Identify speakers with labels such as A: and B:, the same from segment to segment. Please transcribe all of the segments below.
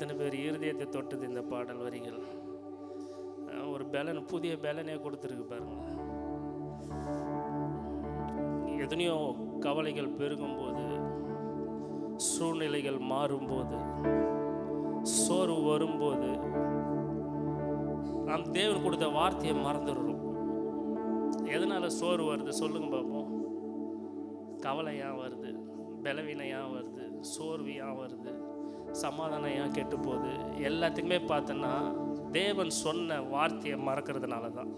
A: எத்தனை பேர் இருதயத்தை தொட்டது இந்த பாடல் வரிகள்? ஒரு பலன், புதிய பலனே கொடுத்துருக்கு பாருங்க. எத்தனையோ கவலைகள் பெருகும்போது, சூழ்நிலைகள் மாறும்போது, சோர்வு வரும்போது நாம் தேவன் கொடுத்த வார்த்தையை மறந்துடுறோம். எதனால சோர்வு வருது சொல்லுங்க பார்ப்போம். கவலை ஏன் வருது? பலவீனம் ஏன் வருது? சோர்வு ஏன் வருது? சமாதானம் ஏன் கெட்டு போகுது? எல்லாத்துக்குமே பார்த்தோன்னா தேவன் சொன்ன வார்த்தையை மறக்கிறதுனால தான்.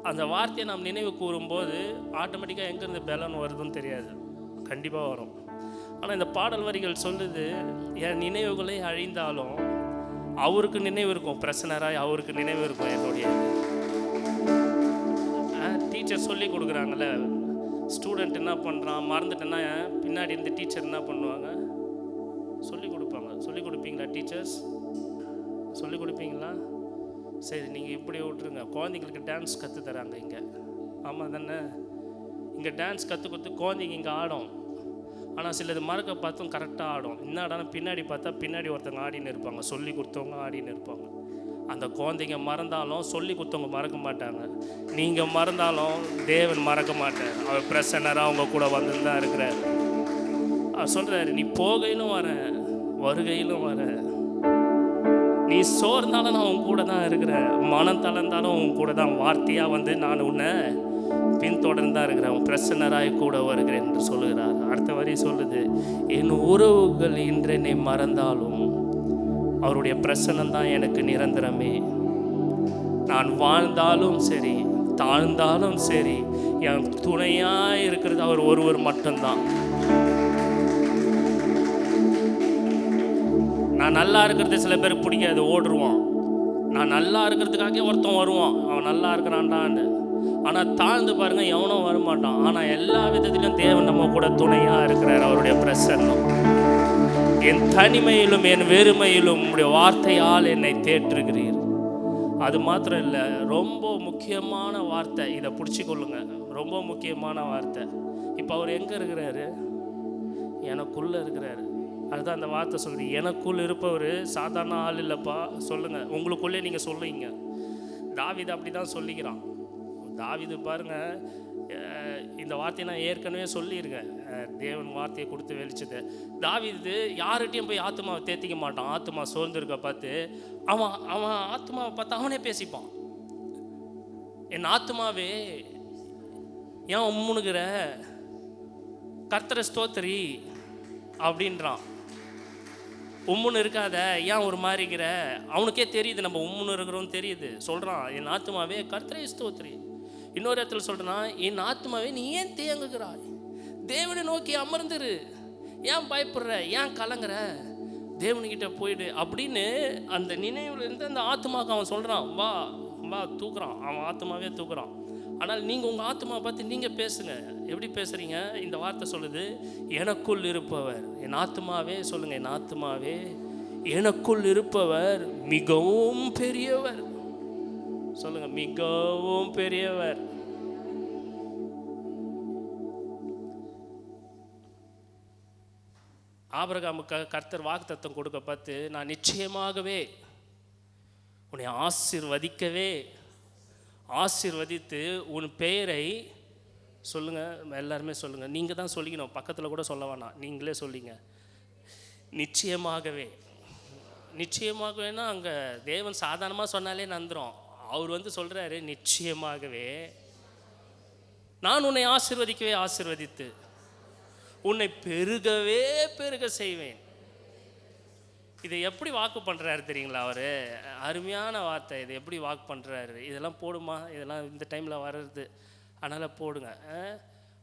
A: அந்த வார்த்தையை நாம் நினைவு கூறும்போது ஆட்டோமேட்டிக்காக எங்கேருந்து பலன் வருதுன்னு தெரியாது, கண்டிப்பாக வரும். ஆனால் இந்த பாடல் வரிகள் சொல்லுது, என் நினைவுகளே அழிந்தாலும் அவருக்கு நினைவு இருக்கும். பிரசனராய் அவருக்கு நினைவு இருக்கும். என்னுடைய டீச்சர் சொல்லி கொடுக்குறாங்கல்ல, ஸ்டூடெண்ட் என்ன பண்ணுறான் மறந்துட்டேன்னா பின்னாடி இருந்து டீச்சர் என்ன பண்ணுவாங்க? சொல்லி கொடுப்பாங்க. சொல்லி கொடுப்பீங்களா டீச்சர்ஸ்? சொல்லி கொடுப்பீங்களா? சரி, நீங்கள் இப்படி விட்டுருங்க. குழந்தைங்களுக்கு டான்ஸ் கற்று தராங்க இங்கே, ஆமாம் தானே? இங்கே டான்ஸ் கற்று கொடுத்து குழந்தைங்க இங்கே ஆடும். ஆனால் சிலது மறக்க பார்த்தும் கரெக்டாக ஆடும். என்னடானா பின்னாடி பார்த்தா பின்னாடி ஒருத்தவங்க ஆடின்னு இருப்பாங்க, சொல்லி கொடுத்தவங்க ஆடின்னு இருப்பாங்க. அந்த குழந்தைங்க மறந்தாலும் சொல்லி கொடுத்தவங்க மறக்க மாட்டாங்க. நீங்கள் மறந்தாலும் தேவன் மறக்க மாட்டார். அவர் பிரசன்னராக அவங்க கூட வந்து தான் இருக்கிறார். அவர் சொல்கிறாரு, நீ போகையிலும் வர, வருகையிலும் வர, நீ சோர்ந்தாலும் நான் உன் கூட தான் இருக்கிறேன், மனம் தளர்ந்தாலும் உன் கூட தான், வார்த்தையாக வந்து நான் உன்னை பின்தொடர்ந்தா இருக்கிறேன், உன் பிரசன்னராய் கூட வருகிறேன் என்று சொல்லுகிறார். அடுத்த வரி சொல்லுது, என் உறவுகள் இன்று என்னை மறந்தாலும் அவருடைய பிரசன்னம் தான் எனக்கு நிரந்தரமே. நான் வாழ்ந்தாலும் சரி தாழ்ந்தாலும் சரி என் துணையாக இருக்கிறது அவர் ஒருவர் மட்டும்தான். நான் நல்லா இருக்கிறது சில பேருக்கு பிடிக்காது, ஓடுருவான். நான் நல்லா இருக்கிறதுக்காக ஒருத்தன் வருவான், அவன் நல்லா இருக்கிறான்டான்னு. ஆனால் தாழ்ந்து பாருங்க, எவனும் வரமாட்டான். ஆனால் எல்லா விதத்திலும் தேவன் நம்ம கூட துணையாக இருக்கிறார். அவருடைய பிரசன்னம் என் தனிமையிலும் என் வெறுமையிலும் உங்களுடைய வார்த்தையால் என்னை தேற்றுகிறீர். அது மாத்திரம் இல்லை, ரொம்ப முக்கியமான வார்த்தை, இதை பிடிச்சிக்கொள்ளுங்க. ரொம்ப முக்கியமான வார்த்தை. இப்போ அவர் எங்கே இருக்கிறாரு? எனக்குள்ளே இருக்கிறாரு. அதுதான் அந்த வார்த்தை சொல்லுது, எனக்குள் இருப்பவர் சாதாரண ஆள் இல்லைப்பா. சொல்லுங்கள், உங்களுக்குள்ளே நீங்கள் சொல்லுவீங்க. தாவீது அப்படி தான் சொல்லிக்கிறான். தாவீது பாருங்கள், இந்த வார்த்தையை நான் ஏற்கனவே சொல்லியிருக்கேன். தேவன் வார்த்தையை கொடுத்து வெளிச்சது. தாவீது யார்கிட்டையும் போய் ஆத்மாவை தேத்திக்க மாட்டான். ஆத்மா சோர்ந்திருக்க பார்த்து அவன் ஆத்மாவை பார்த்து அவனே பேசிப்பான். என் ஆத்மாவே ஏன் உம்முனுகிற, கர்த்தரை ஸ்தோத்திரி அப்படின்றான். உம்முன்னு இருக்காத, ஏன் ஒரு மாதிரிங்கிற. அவனுக்கே தெரியுது நம்ம உம்முன்னு இருக்கிறோன்னு தெரியுது. சொல்கிறான், என் ஆத்மாவே கர்த்தரை ஸ்தோத்திரி. இன்னொரு இடத்துல சொல்கிறான், என் ஆத்மாவே நீ ஏன் தேங்குகிறாய், தேவனை நோக்கி அமர்ந்துரு, ஏன் பயப்படுற, ஏன் கலங்குற, தேவனுக்கிட்ட போயிடு அப்படின்னு அந்த நினைவுலேருந்து அந்த ஆத்மாவுக்கு அவன் சொல்கிறான், வா வா தூக்குறான். அவன் ஆத்மாவே தூக்குறான். ஆனால் நீங்கள் உங்கள் ஆத்மாவை பார்த்து நீங்கள் பேசுங்க. எப்படி பேசுகிறீங்க? இந்த வார்த்தை சொல்லுது, எனக்குள் இருப்பவர், என் ஆத்மாவே சொல்லுங்கள், என் ஆத்மாவே எனக்குள் இருப்பவர் மிகவும் பெரியவர். சொல்லுங்கள், மிகவும் பெரியவர். ஆபிரகாமுக்கு கர்த்தர் வாக்குத்தத்தம் கொடுக்க பார்த்து, நான் நிச்சயமாகவே உன்னை ஆசீர்வதித்து உன் பெயரை சொல்லுங்கள். எல்லாருமே சொல்லுங்கள், நீங்கள் தான் சொல்லிக்கணும், பக்கத்தில் கூட சொல்ல வேணாம், நீங்களே சொல்லிங்க. நிச்சயமாகவேனா அங்கே தேவன் சாதாரணமாக சொன்னாலே நந்துரும். அவர் வந்து சொல்கிறாரு, நிச்சயமாகவே நான் உன்னை ஆசீர்வதித்து உன்னை பெருக செய்வேன். இதை எப்படி வாக்கு பண்ணுறாரு தெரியுங்களா? அவர் அருமையான வார்த்தை. இதை எப்படி வாக்கு பண்ணுறாரு? இதெல்லாம் போடுமா? இதெல்லாம் இந்த டைமில் வர்றது, அதனால் போடுங்க.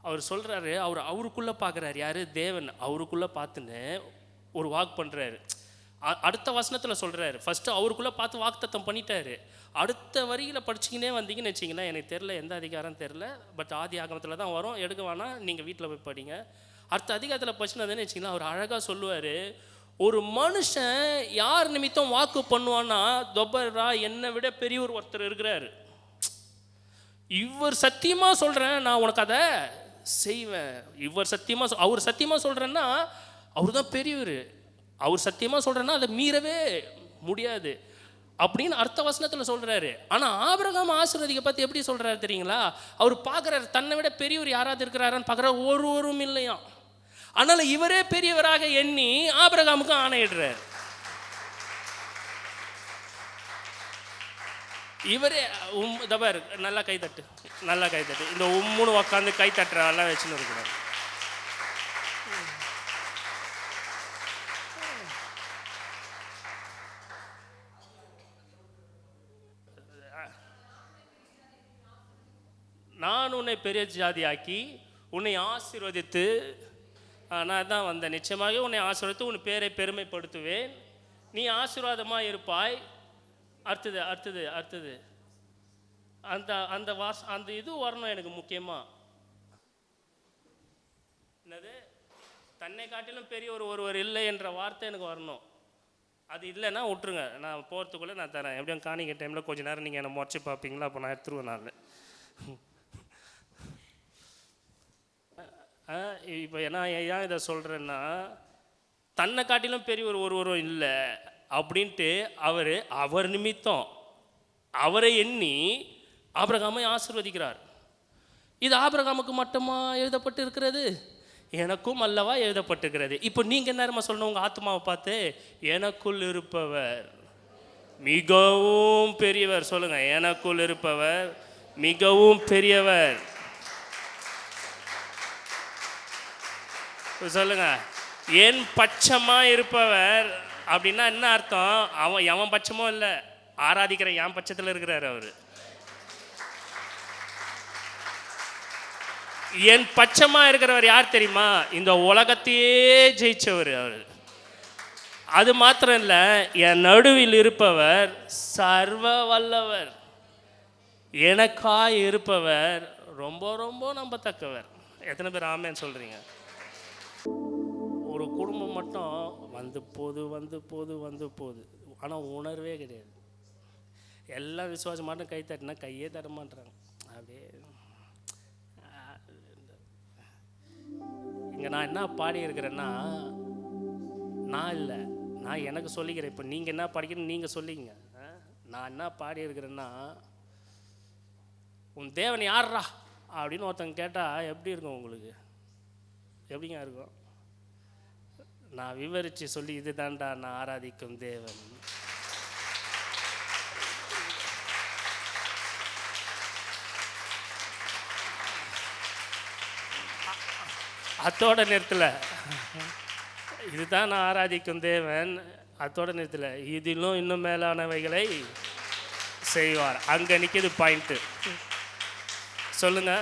A: அவர் சொல்கிறாரு, அவருக்குள்ளே பார்க்குறாரு. யார்? தேவன் அவருக்குள்ளே பார்த்துன்னு ஒரு வாக்கு பண்ணுறாரு. அடுத்த வசனத்தில் சொல்கிறாரு, ஃபஸ்ட்டு அவருக்குள்ளே பார்த்து வாக்குத்தத்தம் பண்ணிட்டாரு. அடுத்த வரியில் படிச்சிங்கன்னே வந்தீங்கன்னு வச்சிங்கன்னா, எனக்கு தெரில எந்த அதிகாரம் தெரில, பட் ஆதி ஆகமத்தில் தான் வரும், எடுக்க வேணாம், நீங்கள் வீட்டில் போய் படிங்க. அடுத்த அதிகாரத்தில் படிச்சுன்னு வச்சிங்கன்னா அவர் அழகாக சொல்லுவார், ஒரு மனுஷன் யார் நிமித்தம் வாக்கு பண்ணுவான்னா, தொபரா என்னை விட பெரியவர் ஒருத்தர் இருக்கிறாரு, இவர் சத்தியமாக சொல்கிறேன் நான் உனக்கு அதை செய்வேன். அவர் சத்தியமாக சொல்கிறேன்னா அவர் தான் பெரியவர். அவர் சத்தியமாக சொல்கிறேன்னா அதை மீறவே முடியாது அப்படின்னு அர்த்த வசனத்தில் சொல்கிறாரு. ஆனால் ஆபிரகாம் ஆசீர்வதிக்க பற்றி எப்படி சொல்கிறாரு தெரியுங்களா? அவர் பார்க்குறாரு, தன்னை விட பெரியவர் யாராவது இருக்கிறாரான்னு பார்க்குறாரு, ஒருவரும் இல்லையா. அதனால் இவரே பெரியவராக எண்ணி ஆபிரகாமுக்கு ஆணையிடுறார். இவரே தபார் நல்லா கைத்தட்டு, நல்லா கைத்தட்டு. இந்த உம்முன்னு உக்காந்து கை தட்டுறெல்லாம் வச்சுன்னு இருக்கிறார். நான் உன்னை பெரிய ஜாதியாக்கி உன்னை ஆசீர்வதித்து, நான் தான் வந்தேன், நிச்சயமாக உன்னை ஆசீர்வதித்து உன் பேரை பெருமைப்படுத்துவேன், நீ ஆசீர்வாதமாக இருப்பாய். அடுத்தது அடுத்தது அடுத்தது அந்த அந்த அந்த இது வரணும் எனக்கு முக்கியமாக. என்னது? தன்னை காட்டிலும் பெரிய ஒருவர் இல்லை என்ற வார்த்தை எனக்கு வரணும். அது இல்லைன்னா விட்டுருங்க, நான் போகிறதுக்குள்ளே நான் தரேன். எப்படியும் காணிக்க டைமில் கொஞ்சம் நேரம் நீங்கள் என்னை முறைச்சி பார்ப்பீங்களா? அப்போ நான் எடுத்துருவேன். நான் இப்போ நான் ஏன் இதை சொல்கிறேன்னா, தன்னை காட்டிலும் பெரிய ஒருவரும் இல்லை அப்படின்ட்டு அவர் நிமித்தம் அவரை எண்ணி ஆபிரகாமை ஆசீர்வதிக்கிறார். இது ஆபிரகாமுக்கு மட்டுமா எழுதப்பட்டு இருக்கிறது? எனக்கும் அல்லவா எழுதப்பட்டிருக்கிறது. இப்போ நீங்கள் நேரமாக சொல்லணும் உங்கள் ஆத்மாவை பார்த்து, எனக்குள் இருப்பவர் மிகவும் பெரியவர். சொல்லுங்கள், எனக்குள் இருப்பவர் மிகவும் பெரியவர். சொல்லுங்க, என் பட்சமாக இருப்பவர் அப்படின்னா என்ன அர்த்தம்? அவன் எவன் பட்சமும் இல்லை, ஆராதிக்கிற என் பட்சத்தில் இருக்கிறார் அவர். என் பட்சமாக இருக்கிறவர் யார் தெரியுமா? இந்த உலகத்தையே ஜெயிச்சவர் அவர். அது மாத்திரம் இல்லை, என் நடுவில் இருப்பவர் சர்வ வல்லவர். எனக்காய் இருப்பவர் ரொம்ப ரொம்ப நம்பத்தக்கவர். எத்தனை பேர் ஆமேன்னு சொல்கிறீங்க? ஒரு குடும்பம் மட்டும் வந்து போகுது, ஆனால் உணர்வே கிடையாது. எல்லாம் விசுவாசம் மட்டும் கை தட்டினா கையே தர மாட்டுறாங்க. அப்படியே இங்கே நான் என்ன பாடி இருக்கிறேன்னா, நான் இல்லை, நான் எனக்கு சொல்லிக்கிறேன். இப்போ நீங்கள் என்ன பாடிக்கணும் நீங்கள் சொல்லிங்க. நான் என்ன பாடி இருக்கிறேன்னா, உன் தேவன் யார்ரா அப்படின்னு ஒருத்தங்க கேட்டால் எப்படி இருக்கும் உங்களுக்கு? எப்படிங்க இருக்கும்? நான் விவரித்து சொல்லி, இது தாண்டா நான் ஆராதிக்கும் தேவன். அத்தோட நிறுத்தல, இதுதான் நான் ஆராதிக்கும் தேவன், அத்தோட நிறுத்தல, இதிலும் இன்னும் மேலானவைகளை செய்வார். அங்கே நிற்கிது பாயிண்ட்டு. சொல்லுங்க,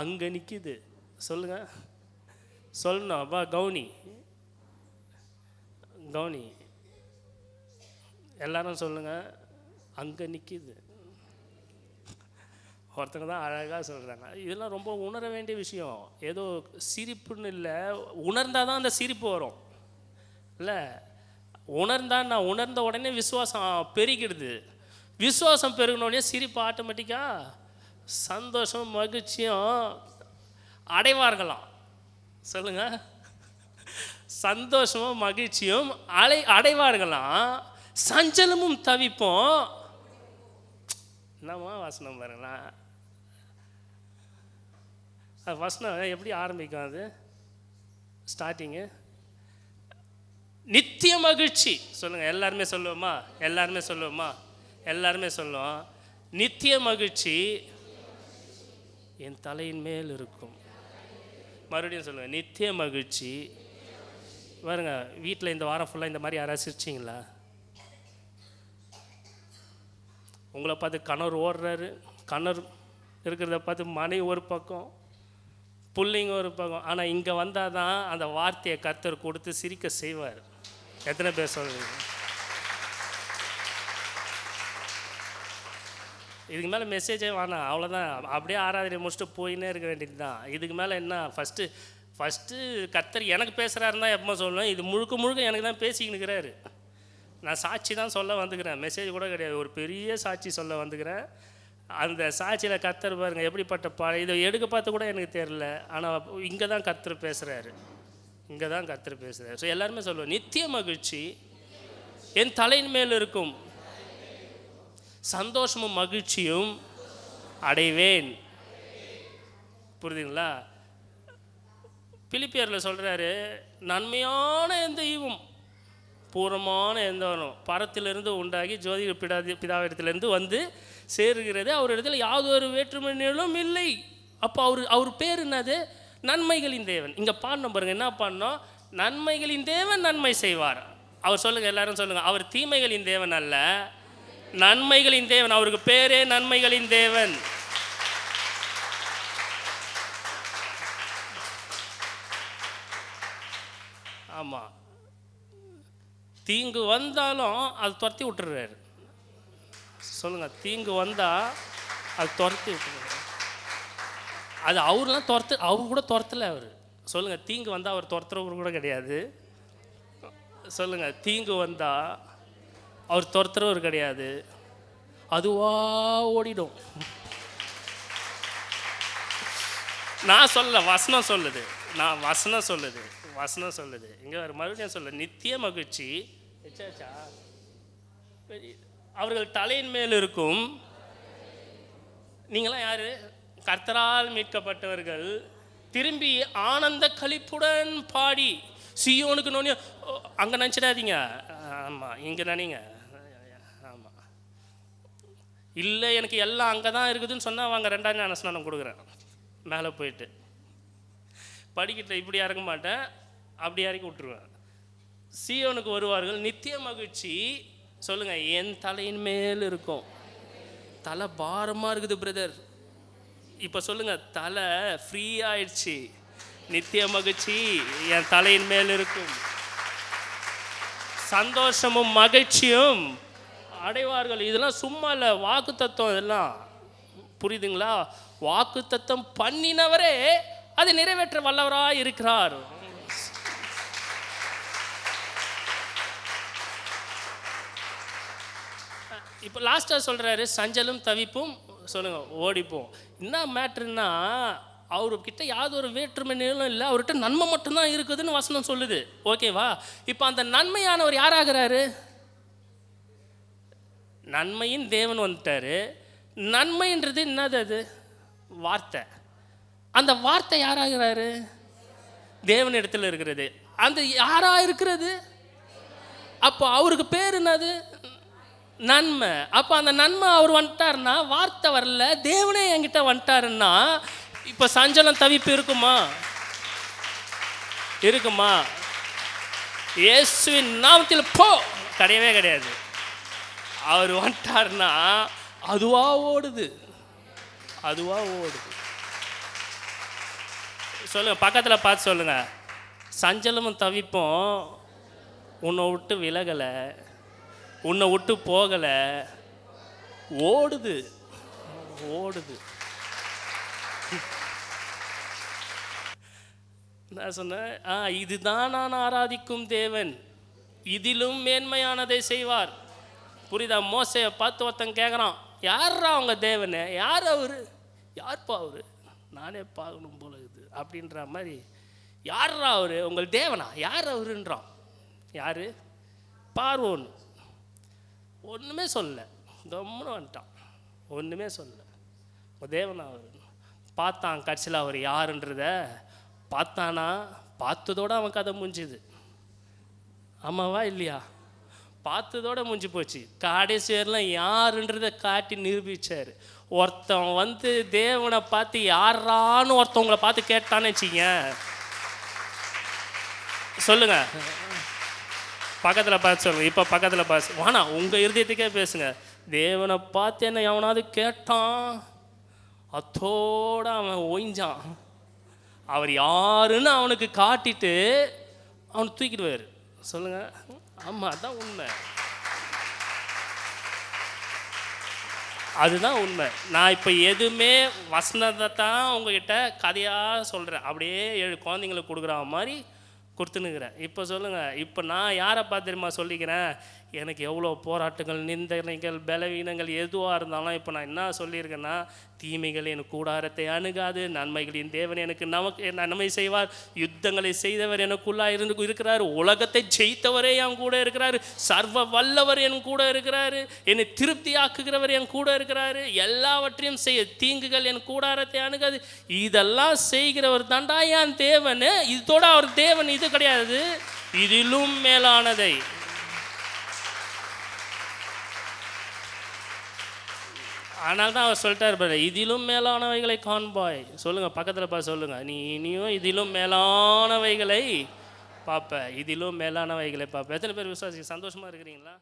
A: அங்கே நிற்கிது. சொல்லுங்க, சொல்லணும். அப்பா கவுனி எல்லாரும் சொல்லுங்க, அங்கே நிற்கிது. ஒருத்தங்க தான் அழகாக சொல்கிறாங்க. இதெல்லாம் ரொம்ப உணர வேண்டிய விஷயம். ஏதோ சிரிப்புன்னு இல்லை, உணர்ந்தால் தான் அந்த சிரிப்பு வரும் இல்லை? நான் உணர்ந்த உடனே விசுவாசம் பெருகிடுது. விசுவாசம் பெருகினோடனே சிரிப்பு ஆட்டோமேட்டிக்காக சந்தோஷம் மகிழ்ச்சியும் அடைவார்களாம். சொல்லுங்க, சந்தோஷமும் மகிழ்ச்சியும் அடைவார்களாம், சஞ்சலமும் தவிப்போம். என்னம்மா வசனம் பாருங்களா? வசனம் எப்படி ஆரம்பிக்கும்? அது ஸ்டார்டிங்கு நித்திய மகிழ்ச்சி. சொல்லுங்க, எல்லாருமே சொல்லுவோமா? எல்லாருமே சொல்லுவோம். நித்திய மகிழ்ச்சி என் தலையின் மேல் இருக்கும். மறுபடியும் சொல்லுவேன், நித்திய மகிழ்ச்சி. பாருங்க, வீட்டில் இந்த வாரம் ஃபுல்லாக இந்த மாதிரி யாராவது சிரிச்சிங்களா? உங்களை பார்த்து கணவர் ஓடுறாரு, கணவர் இருக்கிறத பார்த்து மனைவி ஒரு பக்கம், பிள்ளைங்க ஒரு பக்கம். ஆனால் இங்கே வந்தால் தான் அந்த வார்த்தையை கர்த்தர் கொடுத்து சிரிக்க செய்வார். எத்தனை பேர் சொல்லுவீங்க? இதுக்கு மேலே மெசேஜே வேணாம், அவ்வளோதான். அப்படியே ஆராதனை முடிச்சுட்டு போயின்னே இருக்க வேண்டியது தான். இதுக்கு மேலே என்ன? ஃபஸ்ட்டு கர்த்தர் எனக்கு பேசுகிறாருன்னா எப்போ சொல்லுவேன், இது முழுக்க எனக்கு தான் பேசிக்கின்னு இருக்கிறாரு. நான் சாட்சி தான் சொல்ல வந்துக்கிறேன், மெசேஜ் கூட கிடையாது. ஒரு பெரிய சாட்சி சொல்ல வந்துக்கிறேன். அந்த சாட்சியில் கர்த்தர் பாருங்கள் எப்படிப்பட்ட இதை எடுக்க பார்த்து கூட எனக்கு தெரில. ஆனால் இங்கே தான் கர்த்தர் பேசுகிறாரு. இங்கே தான் கர்த்தர் பேசுகிறார். ஸோ எல்லாருமே சொல்லுவோம், நித்திய மகிழ்ச்சி என் தலையின் மேல் இருக்கும், சந்தோஷமும் மகிழ்ச்சியும் அடைவேன். புரியுதுங்களா? பிலிப்பியரில் சொல்கிறாரு, நன்மையான எந்த ஈவும் பூர்வமான எந்த வரும் பரத்திலிருந்து உண்டாகி ஜோதி பிதாவிடத்திலிருந்து வந்து சேருகிறது, அவர் இடத்துல யாதொரு வேற்றுமையிலும் இல்லை. அப்போ அவர் பேர் என்னது? நன்மைகளின் தேவன். இங்கே பாடின பாருங்க, என்ன பாடினோம்? நன்மைகளின் தேவன் நன்மை செய்வார். அவர் சொல்லுங்கள், எல்லாரும் சொல்லுங்கள், அவர் தீமைகளின் தேவன் அல்ல, நன்மைகளின் தேவன். அவருக்கு பேரே நன்மைகளின் தேவன். ஆமாம், தீங்கு வந்தாலும் அது துரத்தி விட்டுறாரு. சொல்லுங்கள், தீங்கு வந்தால் அது துரத்தி விட்டுறாரு. அது அவர்லாம் அவர் கூட துரத்தலை. அவர் சொல்லுங்கள், தீங்கு வந்தால் அவர் துரத்துறவர் கூட கிடையாது. சொல்லுங்கள், தீங்கு வந்தால் அவர் துரத்துறவர் கிடையாது, அதுவாக ஓடிடும். நான் சொல்ல, வசனம் சொல்லுது, வசனம் சொல்லுது. இங்கே ஒரு மறுபடியும் சொல்ல, நித்திய மகிழ்ச்சி அவர்கள் தலையின் மேல் இருக்கும். நீங்களாம் யாரு? கர்த்தரால் மீட்கப்பட்டவர்கள் திரும்பி ஆனந்த களிப்புடன் பாடி சீயோனுக்கு நோனி. அங்கே நினச்சிடாதீங்க, ஆமாம் இங்கே நினைங்க. ஆமாம், இல்லை எனக்கு எல்லாம் அங்கே தான் இருக்குதுன்னு சொன்னால் வாங்க 2ஆம் ஞான ஸ்நானம் கொடுக்குறேன். மேலே போயிட்டு படிக்கிட்ட இப்படி இறங்க மாட்டேன், அப்படி இறக்கி விட்டுருவேன். சீயோனுக்கு வருவார்கள், நித்திய மகிழ்ச்சி. சொல்லுங்கள், என் தலையின் மேல் இருக்கும். தலை பாரமாக இருக்குது பிரதர். இப்போ சொல்லுங்கள், தலை ஃப்ரீ ஆயிடுச்சு, நித்திய மகிழ்ச்சி என் தலையின் மேல் இருக்கும், சந்தோஷமும் மகிழ்ச்சியும் அடைவார்கள். இதெல்லாம் சும்மா இல்லை, வாக்கு தத்துவம். இதெல்லாம் புரியுதுங்களா? வாக்கு தத்துவம் பண்ணினவரே அதை நிறைவேற்ற வல்லவராக இருக்கிறார். இப்போ லாஸ்ட்டாக சொல்கிறாரு, சஞ்சலும் தவிப்பும் சொல்லுங்கள் ஓடிப்போம். என்ன மேட்ருன்னா, அவர்கிட்ட யாவது ஒரு வேற்றுமை நிலம் இல்லை, அவர்கிட்ட நன்மை மட்டும்தான் இருக்குதுன்னு வசனம் சொல்லுது. ஓகேவா? இப்போ அந்த நன்மையானவர் யாராகிறாரு? நன்மையின் தேவன் வந்துட்டார். நன்மைன்றது என்னது? அது வார்த்தை. அந்த வார்த்தை யாராகிறாரு? தேவன் இடத்துல இருக்கிறது. அந்த யாரா இருக்கிறது? அப்போ அவருக்கு பேர் என்னது? நன்மை. அப்போ அந்த நன்மை அவர் வந்துட்டாருன்னா, வார்த்தை வரல, தேவனே என்கிட்ட வந்துட்டாருன்னா, இப்போ சஞ்சலம் தவிப்பு இருக்குமா? இருக்குமா? இயேசுவின் நாமத்தில் போ, கிடையவே கிடையாது. அவர் வந்துட்டாருன்னா அதுவா ஓடுது. சொல்லுங்க, பக்கத்தில் பார்த்து சொல்லுங்க, சஞ்சலமும் தவிப்பும் உன்னை விட்டு விலகலை, உன்னை விட்டு போகலை, ஓடுது. நான் சொன்னேன், இதுதான் நான் ஆராதிக்கும் தேவன், இதிலும் மேன்மையானதை செய்வார். புரியுதா? மோசையை பார்த்து ஒருத்தன் கேட்குறான், யாரா அவங்க தேவனே? யார் அவரு? யார்ப்பா அவரு? நானே பார்க்கணும் போல இது அப்படின்ற மாதிரி. யாரா அவரு? உங்கள் தேவனா? யார் அவருன்றான். யார்? பார்வோன். ஒன்றுமே சொல்லலை, கம்முன்னு வந்துட்டான், ஒன்றுமே சொல்லலை. உங்கள் தேவனா அவர்? பார்த்தான், கடைசியில் அவர் யாருன்றத பார்த்தானா, பார்த்ததோடு அவன் கதை முடிஞ்சுது. ஆமாவா இல்லையா? பார்த்ததோடு முடிஞ்சு போச்சு. கடைசி வரலாம் யாருன்றதை காட்டி நிரூபித்தார். ஒருத்தன் வந்து தேவனை பார்த்து யாரான்னு ஒருத்தவங்களை பார்த்து கேட்டான்னு வச்சிங்க, சொல்லுங்க, பக்கத்தில் பார்த்து சொல்லுங்க. இப்போ பக்கத்தில் பார்த்து வானா, உங்கள் இருதயத்துக்கே பேசுங்க. தேவனை பார்த்து என்ன எவனாவது கேட்டான், அத்தோட அவன் ஒய்ஞ்சான். அவர் யாருன்னு அவனுக்கு காட்டிட்டு அவனை தூக்கிடுவார். சொல்லுங்க, ஆமாம், அதுதான் உண்மை, அதுதான் உண்மை. நான் இப்போ எதுவுமே வசனத்தை தான் உங்ககிட்ட கதையாக சொல்கிறேன், அப்படியே 7 குழந்தைங்களுக்கு கொடுக்குற மாதிரி கொடுத்துனுக்கிறேன். இப்போ சொல்லுங்கள், இப்போ நான் யாரை பார்த்து தெரியுமா சொல்லிக்கிறேன்? எனக்கு எவ்வளோ போராட்டங்கள், நிந்தனைகள், பலவீனங்கள் எதுவாக இருந்தாலும் இப்போ நான் என்ன சொல்லியிருக்கேன்னா, தீமைகள் என் கூடாரத்தை அணுகாது, நன்மைகளின் தேவன் எனக்கு நன்மை செய்வார், யுத்தங்களை செய்தவர் எனக்குள்ளாக இருக்கிறார், உலகத்தை ஜெயித்தவரே என் கூட இருக்கிறார், சர்வ வல்லவர் என் கூட இருக்கிறாரு, என்னை திருப்தியாக்குகிறவர் என் கூட இருக்கிறாரு, எல்லாவற்றையும் செய்ய தீங்குகள் என் கூடாரத்தை அணுகாது. இதெல்லாம் செய்கிறவர் தாண்டா என் தேவன். இதோட அவர் தேவன் இது கிடையாது, இதிலும் மேலானதை. ஆனால் தான் அவர் சொல்லிட்டார் பாரு, இதிலும் மேலானவைகளை காண்பாய். சொல்லுங்கள், பக்கத்தில் பார்த்து சொல்லுங்கள், நீ இனியும் இதிலும் மேலானவைகளை பார்ப்ப, இதிலும் மேலானவைகளை பார்ப்ப. எத்தனை பேர் விசுவாசி சந்தோஷமாக இருக்கிறீங்களா?